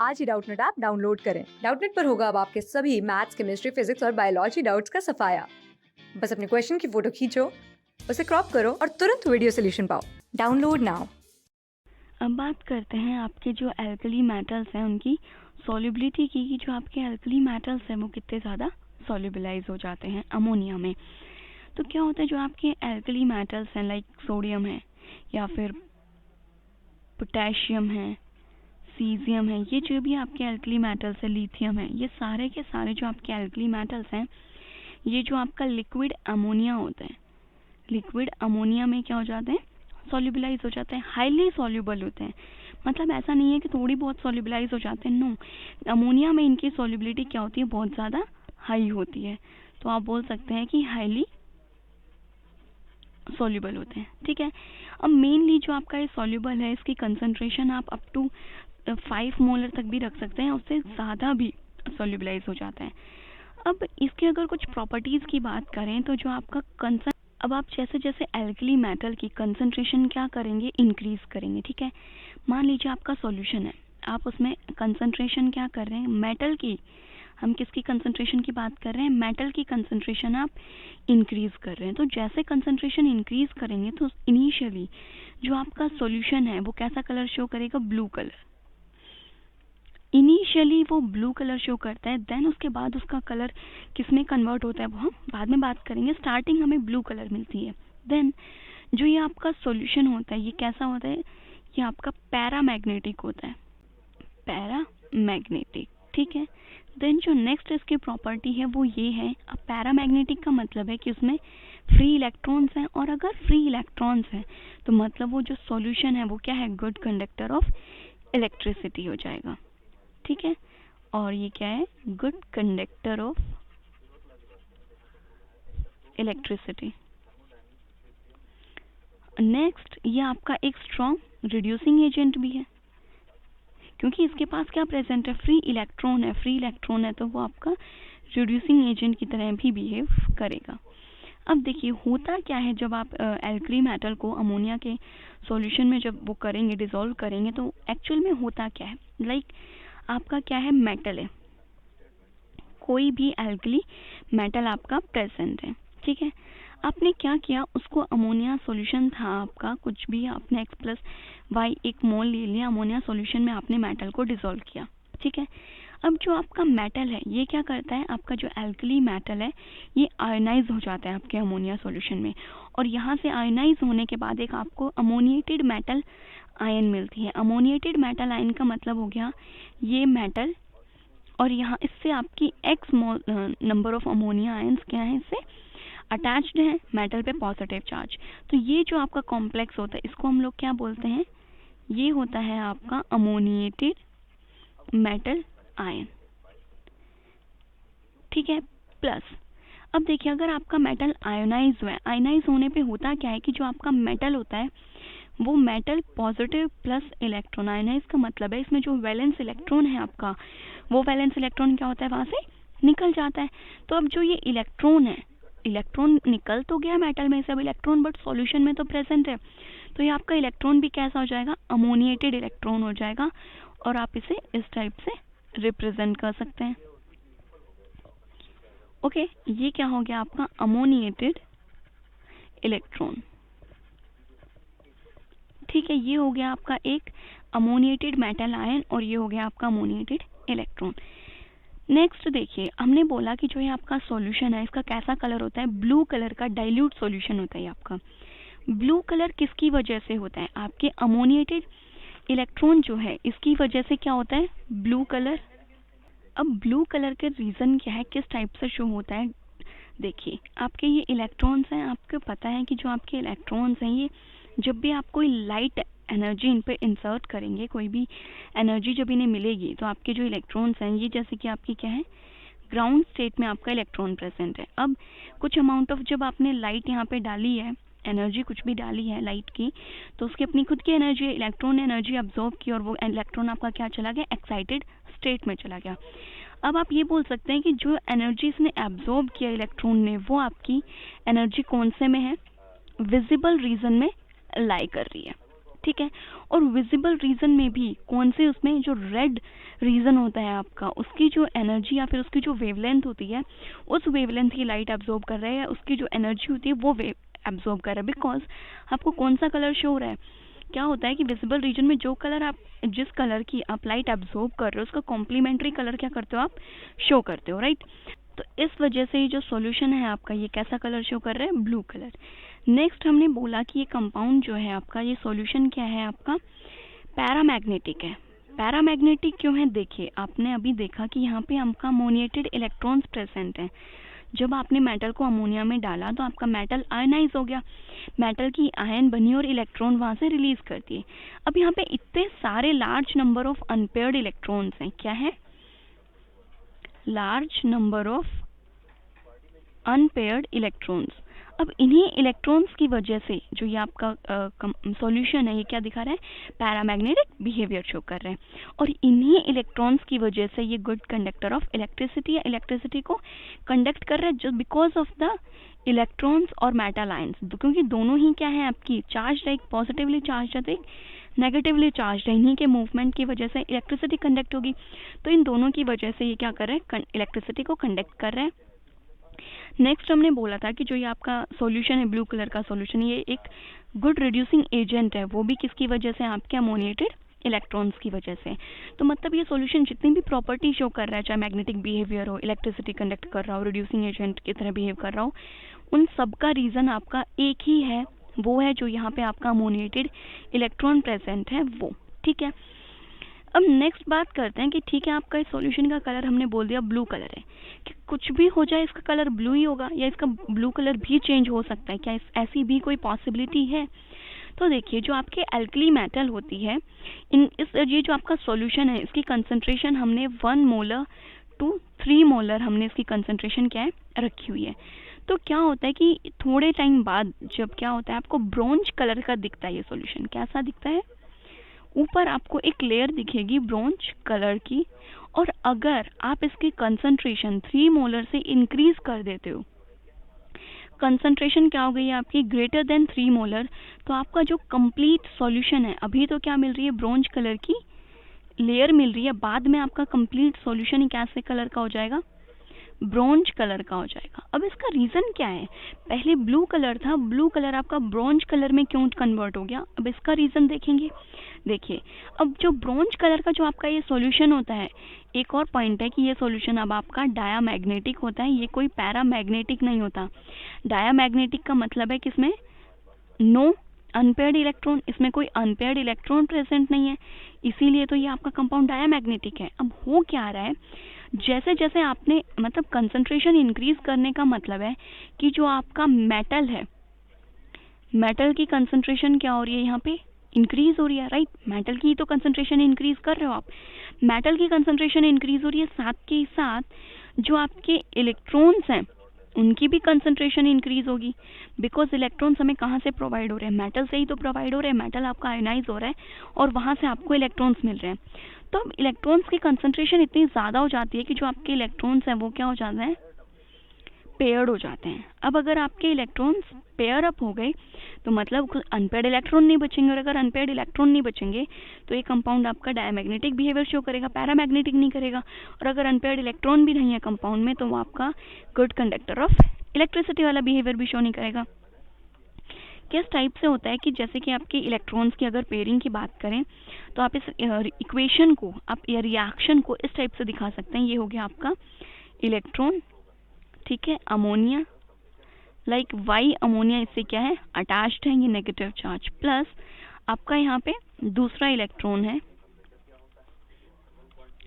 आज ही Doubtnut app download करें। Doubtnut पर होगा अब आपके सभी मैथ्स, केमिस्ट्री, फिजिक्स और बायोलॉजी डाउट्स का सफाया। बस अपने क्वेश्चन की फोटो खींचो, उसे क्रॉप करो और तुरंत वीडियो सोल्यूशन पाओ। Download now. अब बात करते हैं आपके जो एल्कली मेटल्स हैं उनकी सॉल्युबिलिटी की, कि जो आपके एल्कली मेटल्स हैं वो कितने ज़्यादा सॉल्युबलाइज हो जाते हैं अमोनिया में। तो क्या होता है, जो आपके एल्कली मेटल्स हैं लाइक सोडियम है या फिर पोटेशियम है, सीजियम है, ये जो भी आपके एल्कली मेटल्स है, लिथियम है, ये सारे के सारे जो आपके एल्कली मेटल्स हैं, ये जो आपका लिक्विड अमोनिया होता है, लिक्विड अमोनिया में क्या हो जाते हैं, सॉल्युबलाइज हो जाते हैं, हाईली सॉल्युबल होते हैं। मतलब ऐसा नहीं है कि थोड़ी बहुत सॉल्युबलाइज हो जाते हैं, नो, अमोनिया में इनकी सॉल्युबिलिटी क्या होती है, बहुत ज़्यादा हाई होती है। तो आप बोल सकते हैं कि हाईली सॉल्युबल होते हैं। ठीक है, अब मेनली जो आपका ये सॉल्युबल है, इसकी कंसंट्रेशन आप अप टू 5 मोलर तक भी रख सकते हैं, उससे ज़्यादा भी सॉल्युबलाइज हो जाता है। अब इसके अगर कुछ प्रॉपर्टीज़ की बात करें तो जो आपका अब आप जैसे जैसे एल्कली मेटल की कंसंट्रेशन क्या करेंगे, इंक्रीज करेंगे। ठीक है, मान लीजिए आपका सॉल्यूशन है, आप उसमें कंसंट्रेशन क्या कर रहे हैं, मेटल की, हम किसकी कंसंट्रेशन की बात कर रहे हैं, मेटल की कंसंट्रेशन आप इंक्रीज कर रहे हैं। तो जैसे कंसंट्रेशन इंक्रीज करेंगे तो इनिशियली जो आपका सॉल्यूशन है वो कैसा कलर शो करेगा, ब्लू कलर। इनिशियली वो ब्लू कलर शो करता है, देन उसके बाद उसका कलर किस में कन्वर्ट होता है वो हम बाद में बात करेंगे। स्टार्टिंग हमें ब्लू कलर मिलती है, देन जो ये आपका सॉल्यूशन होता है ये कैसा होता है, ये आपका पैरामैग्नेटिक होता है, पैरामैग्नेटिक। ठीक है, देन जो नेक्स्ट इसकी प्रॉपर्टी है वो ये है, अब पैरामैग्नेटिक का मतलब है कि उसमें फ्री इलेक्ट्रॉन्स हैं, और अगर फ्री इलेक्ट्रॉन्स हैं तो मतलब वो जो सॉल्यूशन है वो क्या है, गुड कंडक्टर ऑफ इलेक्ट्रिसिटी हो जाएगा। ठीक है, और ये क्या है, good conductor of electricity. Next ये आपका एक स्ट्रॉन्ग रिड्यूसिंग एजेंट भी है, क्योंकि इसके पास क्या प्रेजेंट है, फ्री इलेक्ट्रॉन है, फ्री इलेक्ट्रॉन है तो वो आपका रिड्यूसिंग एजेंट की तरह भी बिहेव करेगा। अब देखिए होता क्या है, जब आप एल्कली मेटल को अमोनिया के सॉल्यूशन में जब वो करेंगे, डिसॉल्व करेंगे, तो एक्चुअल में होता क्या है, लाइक आपका क्या है, मेटल है, कोई भी एल्कली मेटल आपका प्रेजेंट है। ठीक है, आपने क्या किया, उसको अमोनिया सॉल्यूशन था आपका, कुछ भी आपने x+y एक मोल ले लिया, अमोनिया सॉल्यूशन में आपने मेटल को डिसॉल्व किया। ठीक है, अब जो आपका मेटल है ये क्या करता है, आपका जो एल्कली मेटल है ये आयोनाइज हो जाता है आपके अमोनिया सॉल्यूशन में, और यहाँ से आयोनाइज होने के बाद एक आपको अमोनिएटेड मेटल आयन मिलती है। अमोनिएटेड मेटल आयन का मतलब हो गया ये मेटल, और यहाँ इससे आपकी x number of ammonia ions क्या है, इससे अटैच्ड है मेटल पे पॉजिटिव चार्ज। तो ये जो आपका कॉम्प्लेक्स होता है इसको हम लोग क्या बोलते हैं, ये होता है आपका अमोनिएटेड मेटल आयन। ठीक है, प्लस अब देखिए अगर आपका मेटल आयोनाइज हुआ है, आयोनाइज होने पे होता क्या है कि जो आपका मेटल होता है वो metal positive plus electron, ionise का मतलब है इसमें जो वैलेंस इलेक्ट्रॉन है आपका, वो वैलेंस इलेक्ट्रॉन क्या होता है, वहां से निकल जाता है। तो अब जो ये इलेक्ट्रॉन है, इलेक्ट्रॉन निकल तो गया मेटल में से अब इलेक्ट्रॉन, बट सॉल्यूशन में तो प्रेजेंट है, तो ये आपका इलेक्ट्रॉन भी कैसा हो जाएगा, अमोनिएटेड इलेक्ट्रॉन हो जाएगा, और आप इसे इस टाइप से रिप्रेजेंट कर सकते हैं। ओके, ये क्या हो गया आपका अमोनिएटेड इलेक्ट्रॉन। ठीक है, ये हो गया आपका एक अमोनिएटेड मेटल आयन, और ये हो गया आपका अमोनिएटेड इलेक्ट्रॉन। नेक्स्ट देखिए, हमने बोला कि जो ये आपका सॉल्यूशन है इसका कैसा कलर होता है, ब्लू कलर का डाइल्यूट सॉल्यूशन होता है आपका। ब्लू कलर किसकी वजह से होता है, आपके अमोनिएटेड इलेक्ट्रॉन जो है इसकी वजह से क्या होता है, ब्लू कलर। अब ब्लू कलर के रीज़न क्या है, किस टाइप से शो होता है, देखिए आपके ये इलेक्ट्रॉन्स हैं, आपको पता है कि जो आपके इलेक्ट्रॉन्स हैं ये जब भी आप कोई लाइट एनर्जी इन पे इंसर्ट करेंगे, कोई भी एनर्जी जब इन्हें मिलेगी तो आपके जो इलेक्ट्रॉन्स हैं ये जैसे कि आपकी क्या है, ग्राउंड स्टेट में आपका इलेक्ट्रॉन प्रेजेंट है। अब कुछ अमाउंट ऑफ जब आपने लाइट यहाँ पे डाली है, एनर्जी कुछ भी डाली है लाइट की, तो उसकी अपनी खुद की एनर्जी, इलेक्ट्रॉन ने एनर्जी अब्जॉर्ब की, और वो इलेक्ट्रॉन आपका क्या चला गया, एक्साइटेड स्टेट में चला गया। अब आप ये बोल सकते हैं कि जो एनर्जी इसने एब्जॉर्ब किया इलेक्ट्रॉन ने, वो आपकी एनर्जी कौन से में है, विजिबल रीजन में लाई कर रही है। ठीक है। और विजिबल रीजन में भी कौन से, उसमें जो रेड रीजन होता है आपका, उसकी जो एनर्जी या फिर उसकी जो वेवलेंथ होती है, उस वेवलेंथ की लाइट एब्जॉर्ब कर रहा है, या उसकी जो एनर्जी होती है वो एब्जॉर्ब कर रहा है। बिकॉज आपको कौन सा कलर शो हो रहा है, क्या होता है कि विजिबल रीजन में जो कलर आप, जिस कलर की आप लाइट एब्जॉर्ब कर रहे हो, उसका कॉम्प्लीमेंट्री कलर क्या करते हो आप, शो करते हो, राइट। तो इस वजह से ये जो सॉल्यूशन है आपका, ये कैसा कलर शो कर रहा है, ब्लू कलर। नेक्स्ट हमने बोला कि ये कंपाउंड जो है आपका, ये सॉल्यूशन क्या है आपका, पैरामैग्नेटिक है। पैरामैग्नेटिक क्यों है, देखिए आपने अभी देखा कि यहाँ पे आपका अमोनिएटेड इलेक्ट्रॉन्स प्रेजेंट हैं। जब आपने मेटल को अमोनिया में डाला तो आपका मेटल आयनाइज हो गया, मेटल की आयन बनी और इलेक्ट्रॉन वहाँ से रिलीज करती है। अब यहाँ पे इतने सारे large number of unpaired electrons हैं, क्या है, large number of unpaired electrons. अब इन्हीं इलेक्ट्रॉन्स की वजह से जो ये आपका सॉल्यूशन है, ये क्या दिखा रहा है, पैरामैग्नेटिक बिहेवियर शो कर रहा है। और इन्हीं इलेक्ट्रॉन्स की वजह से ये गुड कंडक्टर ऑफ इलेक्ट्रिसिटी, या इलेक्ट्रिसिटी को कंडक्ट कर रहा है, just because of the electrons और मेटल आयंस, क्योंकि दोनों ही क्या है आपकी चार्ज, एक पॉजिटिवली चार्ज है, एक नेगेटिवली चार्ज है। इन्हीं के मूवमेंट की वजह से इलेक्ट्रिसिटी कंडक्ट होगी। तो इन दोनों की वजह से ये क्या कर रहे हैं, इलेक्ट्रिसिटी को कंडक्ट कर रहे हैं। नेक्स्ट हमने बोला था कि जो ये आपका सॉल्यूशन है, ब्लू कलर का सॉल्यूशन, ये एक गुड रिड्यूसिंग एजेंट है, वो भी किसकी वजह से, आपके अमोनिएटेड इलेक्ट्रॉन्स की वजह से। तो मतलब ये सॉल्यूशन जितनी भी प्रॉपर्टी शो कर रहा है, चाहे मैग्नेटिक बिहेवियर हो, इलेक्ट्रिसिटी कंडक्ट कर रहा हो, रिड्यूसिंग एजेंट की तरह बिहेव कर रहा हो, उन सब का रीज़न आपका एक ही है, वो है जो यहाँ पे आपका अमोनिएटेड इलेक्ट्रॉन प्रेजेंट है वो, ठीक है। अब नेक्स्ट बात करते हैं कि ठीक है, आपका इस सॉल्यूशन का कलर हमने बोल दिया ब्लू कलर है, कि कुछ भी हो जाए इसका कलर ब्लू ही होगा, या इसका ब्लू कलर भी चेंज हो सकता है क्या, ऐसी भी कोई पॉसिबिलिटी है। तो देखिए, जो आपके एल्कली मेटल होती है, ये जो आपका सॉल्यूशन है, इसकी कंसंट्रेशन हमने 1 मोलर टू 3 मोलर हमने इसकी कंसंट्रेशन क्या है, रखी हुई है। तो क्या होता है कि थोड़े टाइम बाद जब क्या होता है, आपको ब्रोंज कलर का दिखता है ये सॉल्यूशन, कैसा दिखता है, ऊपर आपको एक लेयर दिखेगी ब्रोंज कलर की, और अगर आप इसकी कंसंट्रेशन 3 मोलर से इंक्रीज कर देते हो, कंसंट्रेशन क्या हो गई है आपकी, ग्रेटर देन 3 मोलर, तो आपका जो कंप्लीट सॉल्यूशन है, अभी तो क्या मिल रही है, ब्रोंज कलर की लेयर मिल रही है, बाद में आपका कंप्लीट सॉल्यूशन कैसे कलर का हो जाएगा, ब्रोंज कलर का हो जाएगा। अब इसका रीज़न क्या है, पहले ब्लू कलर था, ब्लू कलर आपका ब्रोंज कलर में क्यों कन्वर्ट हो गया, अब इसका रीज़न देखेंगे। देखिए, अब जो ब्रोंज कलर का जो आपका ये सॉल्यूशन होता है, एक और पॉइंट है कि ये सॉल्यूशन अब आपका डायामैग्नेटिक होता है, ये कोई पैरामैग्नेटिक नहीं होता। डायामैग्नेटिक का मतलब है कि इसमें नो अनपेयर्ड इलेक्ट्रॉन, इसमें कोई अनपेयर्ड इलेक्ट्रॉन प्रेजेंट नहीं है, इसीलिए तो ये आपका कंपाउंड डायामैग्नेटिक है। अब हो क्या रहा है, जैसे जैसे आपने मतलब कंसंट्रेशन इंक्रीज करने का मतलब है कि जो आपका मेटल है, मेटल की कंसंट्रेशन क्या हो रही है, यहाँ पे इंक्रीज हो रही है, राइट। मेटल की तो कंसंट्रेशन इंक्रीज कर रहे हो आप, मेटल की कंसंट्रेशन इंक्रीज हो रही है, साथ के साथ जो आपके इलेक्ट्रॉन्स हैं उनकी भी कंसंट्रेशन इंक्रीज होगी, बिकॉज इलेक्ट्रॉन्स हमें कहाँ से प्रोवाइड हो रहे हैं, मेटल से ही तो प्रोवाइड हो रहे हैं, मेटल आपका आयोनाइज हो रहा है और वहाँ से आपको इलेक्ट्रॉन्स मिल रहे हैं। तो अब इलेक्ट्रॉन्स की कंसंट्रेशन इतनी ज़्यादा हो जाती है कि जो आपके इलेक्ट्रॉन्स हैं वो क्या हो जाते हैं, पेयर्ड हो जाते हैं। अब अगर आपके इलेक्ट्रॉन्स पेयर अप हो गए तो मतलब अनपेयर्ड इलेक्ट्रॉन नहीं बचेंगे, और अगर अनपेयर्ड इलेक्ट्रॉन नहीं बचेंगे तो ये कंपाउंड आपका डायमैग्नेटिक बिहेवियर शो करेगा, पैरामैग्नेटिक नहीं करेगा। और अगर अनपेयर्ड इलेक्ट्रॉन भी नहीं है कंपाउंड में तो वो आपका गुड कंडक्टर ऑफ इलेक्ट्रिसिटी वाला बिहेवियर भी शो नहीं करेगा। किस टाइप से होता है कि जैसे कि आपके इलेक्ट्रॉन्स की अगर पेयरिंग की बात करें तो आप इस इक्वेशन को, आप या रिएक्शन को इस टाइप से दिखा सकते हैं। ये हो गया आपका इलेक्ट्रॉन, ठीक है, अमोनिया, लाइक वाई अमोनिया इससे क्या है, अटैच्ड है, ये नेगेटिव चार्ज, प्लस आपका यहाँ पे दूसरा इलेक्ट्रॉन है,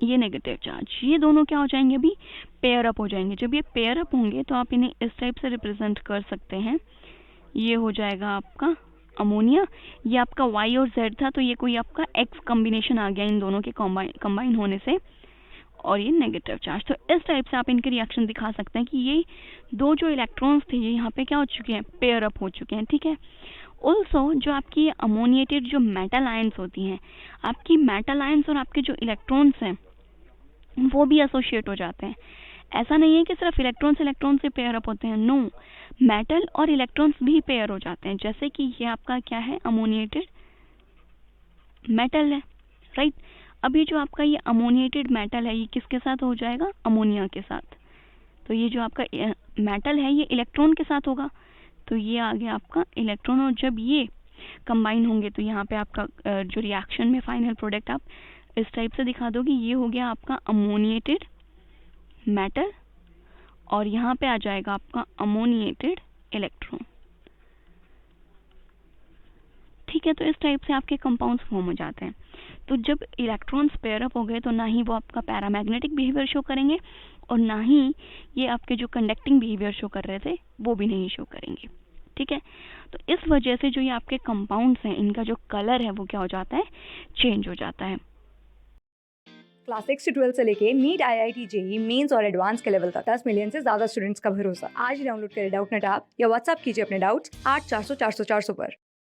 ये नेगेटिव चार्ज। ये दोनों क्या हो जाएंगे, अभी पेयर अप हो जाएंगे। जब ये पेयर अप होंगे तो आप इन्हें इस टाइप से रिप्रेजेंट कर सकते हैं। ये हो जाएगा आपका अमोनिया, ये आपका वाई और जेड था तो ये कोई आपका एक्स कॉम्बिनेशन आ गया इन दोनों के कंबाइन होने से, और ये नेगेटिव चार्ज। तो इस टाइप से आप इनके रिएक्शन दिखा सकते हैं कि ये दो जो इलेक्ट्रॉन्स थे ये यहाँ पे क्या हो चुके हैं, पेयर अप हो चुके हैं, ठीक है। ऑल्सो जो आपकी अमोनिएटेड जो मेटल आयंस होती हैं, आपकी मेटल आयंस और आपके जो इलेक्ट्रॉन्स हैं वो भी एसोसिएट हो जाते हैं। ऐसा नहीं है कि सिर्फ इलेक्ट्रॉन से पेयर अप होते हैं, नो, मेटल और इलेक्ट्रॉन्स भी पेयर हो जाते हैं। जैसे कि ये आपका क्या है, अमोनिएटेड मेटल है, राइट। अब ये जो आपका ये अमोनिएटेड मेटल है, ये किसके साथ हो जाएगा? अमोनिया के साथ। तो ये जो आपका मेटल है ये इलेक्ट्रॉन के साथ होगा, तो ये आ गया आपका इलेक्ट्रॉन। और जब ये कंबाइन होंगे तो यहाँ पे आपका जो रिएक्शन में फाइनल प्रोडक्ट आप इस टाइप से दिखा दोगे, ये हो गया आपका अमोनिएटेड मेटल और यहाँ पे आ जाएगा आपका अमोनिएटेड इलेक्ट्रॉन। ठीक है, तो इस टाइप से आपके कंपाउंड्स फॉर्म हो जाते हैं। तो जब इलेक्ट्रॉन्स पेयर अप हो गए तो ना ही वो आपका पैरामैग्नेटिक बिहेवियर शो करेंगे और ना ही ये आपके जो कंडक्टिंग बिहेवियर शो कर रहे थे वो भी नहीं शो करेंगे। ठीक है, तो इस वजह से जो ये आपके कंपाउंड्स हैं इनका जो कलर है वो क्या हो जाता है? चेंज हो जाता है। क्लास 6 से 12 से लेके नीट, IIT, जेई मेंस और एडवांस के लेवल तक 10 मिलियन से ज्यादा स्टूडेंट्स का भरोसा। आज ही डाउनलोड करें डाउटनेट ऐप या व्हाट्सएप कीजिए अपने डाउट्स 8400 400 400 पर।